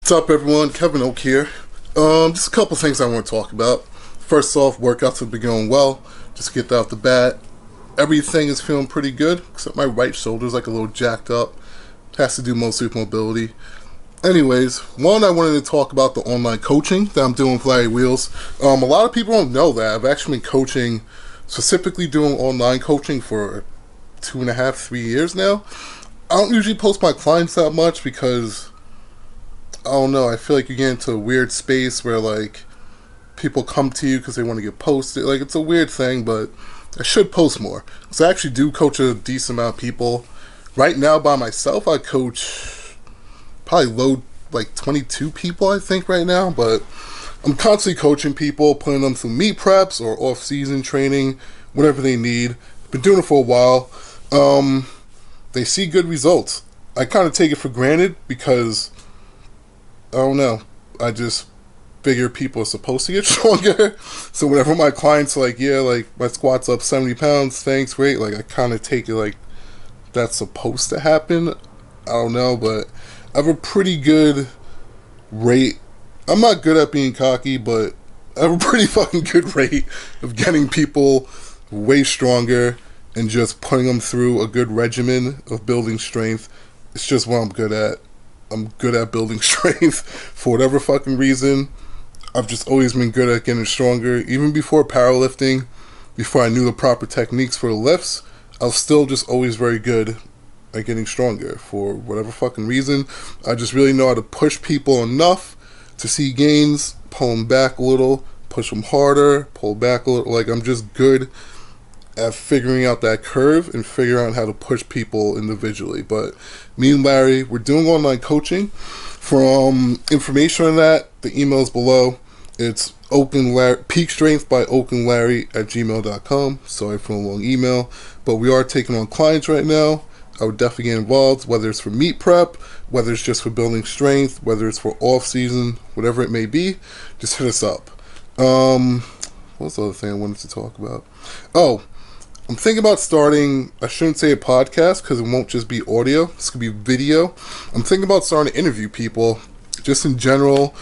What's up, everyone? Kevin Oak here. Just a couple things I want to talk about. First off, workouts have been going well. Just to get that off the bat. Everything is feeling pretty good, except my right shoulder's like a little jacked up. Has to do mostly with mobility. Anyways, one, I wanted to talk about the online coaching that I'm doing with Larry Wheels. A lot of people don't know that I've actually been coaching, specifically doing online coaching for 2.5, 3 years now. I don't usually post my clients that much because, I don't know, I feel like you get into a weird space where, like, people come to you because they want to get posted. Like, it's a weird thing, but I should post more. So I actually do coach a decent amount of people. Right now, by myself, I coach probably like 22 people, I think, right now. But I'm constantly coaching people, putting them through meet preps or off-season training, whatever they need. Been doing it for a while. They see good results. I kind of take it for granted because, I don't know, I just figure people are supposed to get stronger. So whenever my clients are like, yeah, like, my squat's up 70 pounds, thanks, great, like, I kind of take it like that's supposed to happen. I don't know, but I have a pretty good rate. I'm not good at being cocky, but I have a pretty fucking good rate of getting people way stronger and just putting them through a good regimen of building strength. It's just what I'm good at. I'm good at building strength for whatever fucking reason. I've just always been good at getting stronger. Even before powerlifting, before I knew the proper techniques for the lifts, I was still just always very good at getting stronger for whatever fucking reason. I just really know how to push people enough to see gains, pull them back a little, push them harder, pull back a little. Like, I'm just good at figuring out that curve and figuring out how to push people individually. But me and Larry, we're doing online coaching. For information on that, the email is below. It's peakstrengthbyoakandlarry@gmail.com. Sorry for a long email, but we are taking on clients right now. I would definitely get involved, whether it's for meet prep, whether it's just for building strength, whether it's for off season, whatever it may be. Just hit us up. What's the other thing I wanted to talk about? Oh, I'm thinking about starting, I shouldn't say a podcast because it won't just be audio. It's going to be video. I'm thinking about starting to interview people just in general.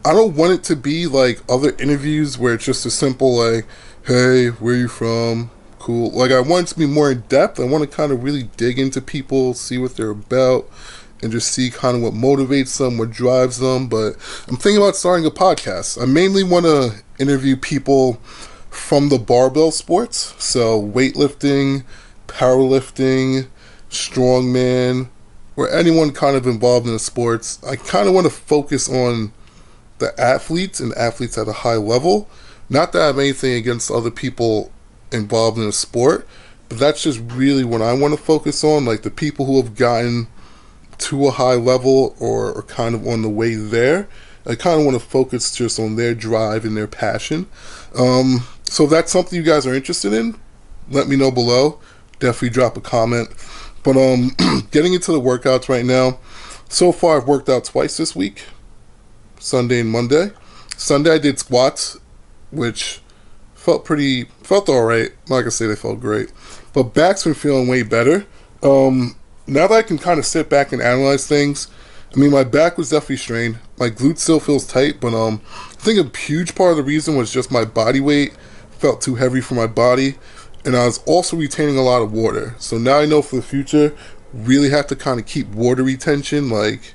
I don't want it to be like other interviews where it's just a simple like, hey, where are you from? Cool. Like, I want it to be more in depth. I want to kind of really dig into people, see what they're about, and just see kind of what motivates them, what drives them. But I'm thinking about starting a podcast. I mainly want to interview people from the barbell sports, so weightlifting, powerlifting, strongman, or anyone kind of involved in the sports. I kind of want to focus on the athletes and athletes at a high level. Not that I have anything against other people involved in the sport, but that's just really what I want to focus on, like the people who have gotten to a high level or are kind of on the way there. I kind of want to focus just on their drive and their passion. So if that's something you guys are interested in, let me know below. Definitely drop a comment. But getting into the workouts right now. So far, I've worked out twice this week, Sunday and Monday. Sunday I did squats, which felt all right. I'm not gonna say they felt great, but back's been feeling way better. Now that I can kind of sit back and analyze things, I mean, my back was definitely strained. My glute still feels tight, but I think a huge part of the reason was just my body weight felt too heavy for my body, and I was also retaining a lot of water. So now I know for the future, really have to kind of keep water retention, like,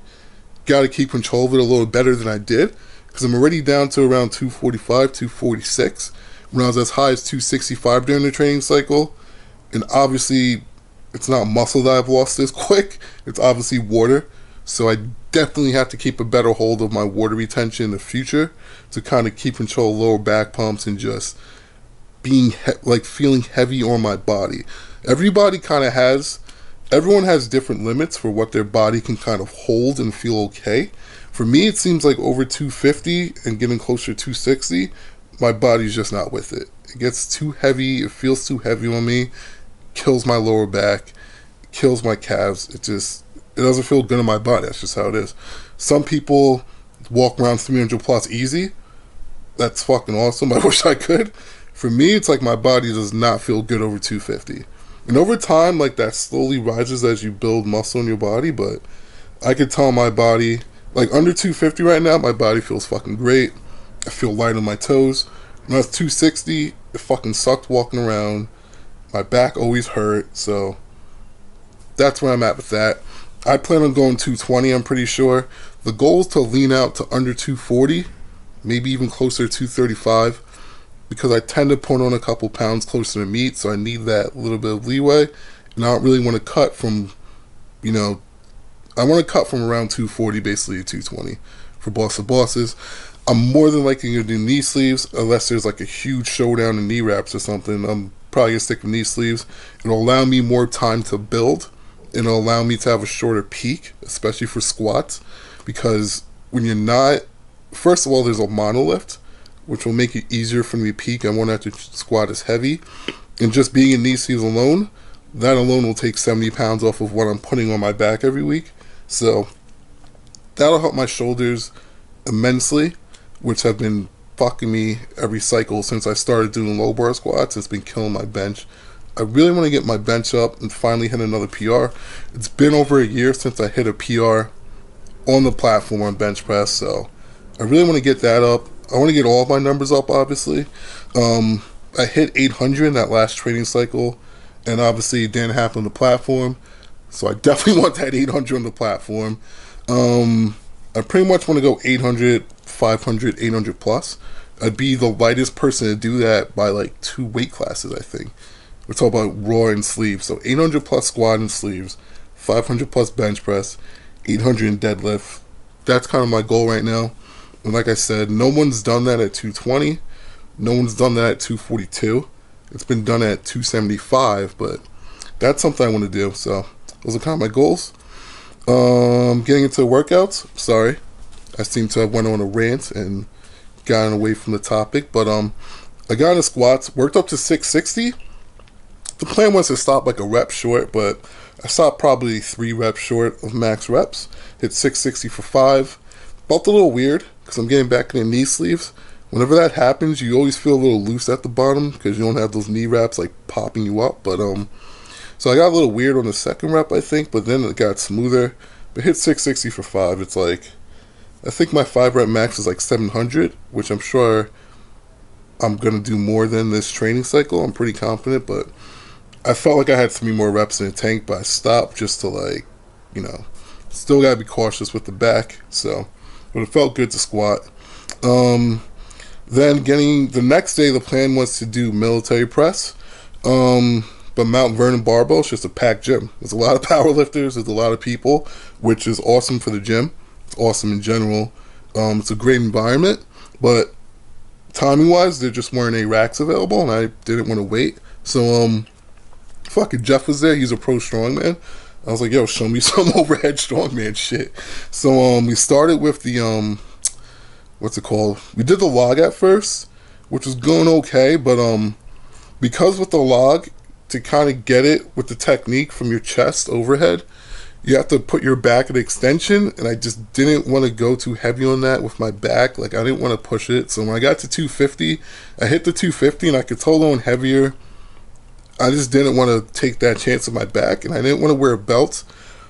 got to keep control of it a little better than I did, because I'm already down to around 245, 246, when I was as high as 265 during the training cycle. And obviously, it's not muscle that I've lost this quick, it's obviously water. So I definitely have to keep a better hold of my water retention in the future to kind of keep control of lower back pumps and just being feeling heavy on my body. Everyone has different limits for what their body can kind of hold and feel okay. For me, it seems like over 250 and getting closer to 260, my body's just not with it. It gets too heavy, it feels too heavy on me, kills my lower back, kills my calves. It doesn't feel good in my body. That's just how it is. Some people walk around 300 plus easy. That's fucking awesome. I wish I could. For me, it's like my body does not feel good over 250. And over time, like, that slowly rises as you build muscle in your body, but I could tell my body Like under 250 right now, my body feels fucking great. I feel light on my toes. When I was 260, it fucking sucked walking around. My back always hurt, so that's where I'm at with that. I plan on going 220, I'm pretty sure. The goal is to lean out to under 240, maybe even closer to 235, because I tend to put on a couple pounds closer to meet, so I need that little bit of leeway. And I don't really want to cut from, I want to cut from around 240 basically to 220 for boss of bosses. I'm more than likely going to do knee sleeves unless there's like a huge showdown in knee wraps or something. I'm probably going to stick with knee sleeves. It'll allow me more time to build, and it'll allow me to have a shorter peak, especially for squats, because when you're not, first of all, there's a monolift, which will make it easier for me to peak. I won't have to squat as heavy. And just being in knee sleeves alone, that alone will take 70 pounds off of what I'm putting on my back every week. So that'll help my shoulders immensely, which have been fucking me every cycle since I started doing low bar squats. It's been killing my bench. I really want to get my bench up and finally hit another PR. It's been over a year since I hit a PR on the platform on bench press, so I really want to get that up. I want to get all of my numbers up, obviously. I hit 800 in that last training cycle, and obviously it didn't happen on the platform, so I definitely want that 800 on the platform. I pretty much want to go 800, 500, 800 plus. I'd be the lightest person to do that by like 2 weight classes, I think. We're talking about raw and sleeves. So 800 plus squat and sleeves, 500 plus bench press, 800 in deadlift. That's kind of my goal right now. And like I said, no one's done that at 220. No one's done that at 242. It's been done at 275, but that's something I want to do. So those are kind of my goals. Getting into workouts. Sorry, I seem to have went on a rant and gotten away from the topic. But I got into squats, worked up to 660. The plan was to stop like a rep short, but I stopped probably 3 reps short of max reps. Hit 660 for 5. Felt a little weird because I'm getting back in the knee sleeves. Whenever that happens, you always feel a little loose at the bottom because you don't have those knee wraps like popping you up. But so I got a little weird on the second rep, I think, but then it got smoother. But hit 660 for 5. It's like, I think my 5 rep max is like 700, which I'm sure I'm going to do more than this training cycle. I'm pretty confident, but I felt like I had 3 more reps in the tank, but I stopped just to like, still got to be cautious with the back. So, but it felt good to squat. Then getting, the next day, the plan was to do military press. But Mount Vernon Barbell is just a packed gym. There's a lot of power lifters. There's a lot of people, which is awesome for the gym. It's awesome in general. It's a great environment, but timing-wise, there just weren't any racks available, and I didn't want to wait. So, fucking Jeff was there. He's a pro strongman. I was like, yo, show me some overhead strongman shit. So, we started with the, what's it called? We did the log at first, which was going okay, but, because with the log, to kind of get it with the technique from your chest overhead, you have to put your back at extension, and I just didn't want to go too heavy on that with my back. Like, I didn't want to push it. So when I got to 250, I hit the 250, and I could hold on heavier. I just didn't want to take that chance with my back, and I didn't want to wear a belt.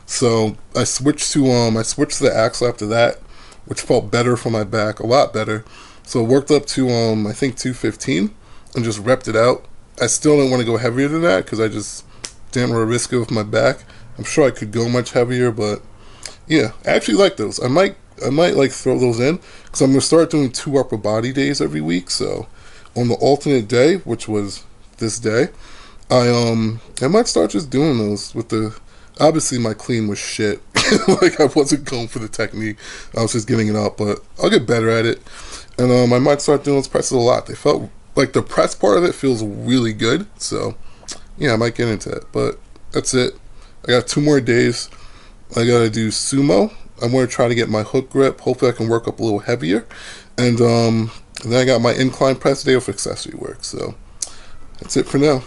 So I switched to the axle after that, which felt better for my back, a lot better. So it worked up to I think 215, and just repped it out. I still didn't want to go heavier than that because I just didn't want to risk it with my back. I'm sure I could go much heavier, but yeah, I actually like those. I might like throw those in because I'm gonna start doing 2 upper body days every week. So on the alternate day, which was this day, I might start just doing those with the. Obviously, my clean was shit. Like, I wasn't going for the technique. I was just getting it up, but I'll get better at it. And I might start doing those presses a lot. They felt like the press part of it feels really good. So yeah, I might get into it. But that's it. I got 2 more days. I gotta do sumo. I'm gonna try to get my hook grip. Hopefully I can work up a little heavier. And then I got my incline press day with accessory work. So that's it for now.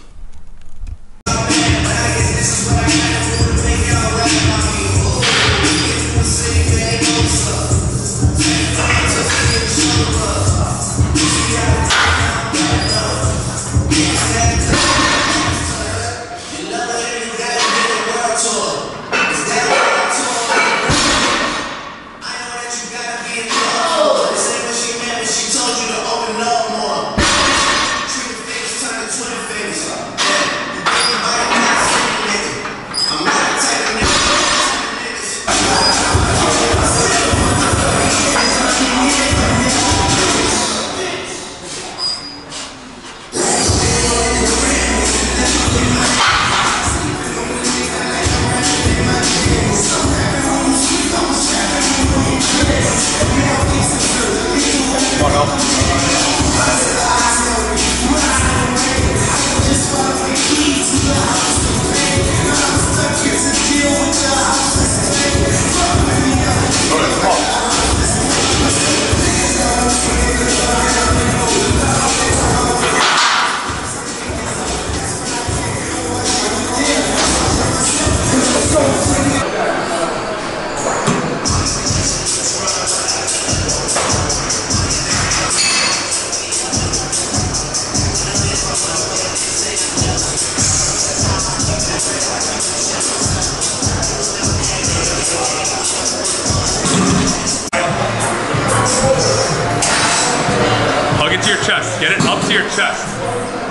to your chest.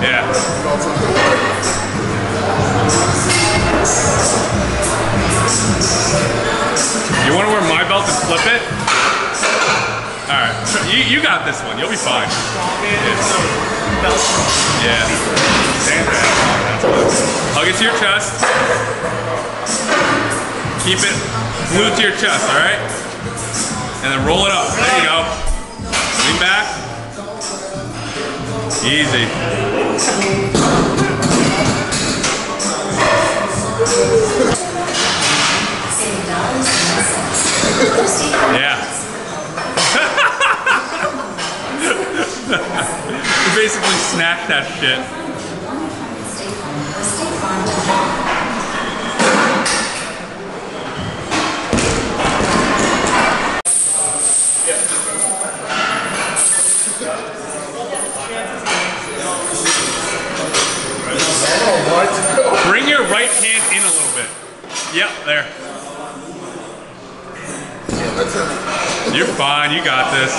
Yeah. You want to wear my belt and flip it? Alright, you got this one, you'll be fine. Yeah. Hug it to your chest. Keep it glued to your chest, alright? And then roll it up. There you go. Lean back. Easy. Yeah. You basically snack that shit. Bring your right hand in a little bit. Yep, there. You're fine, you got this.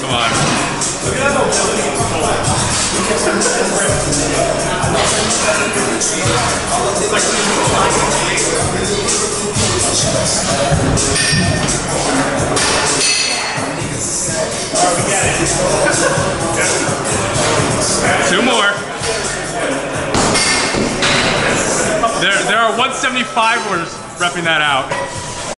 Come on. 2 more. There are 175ers repping that out.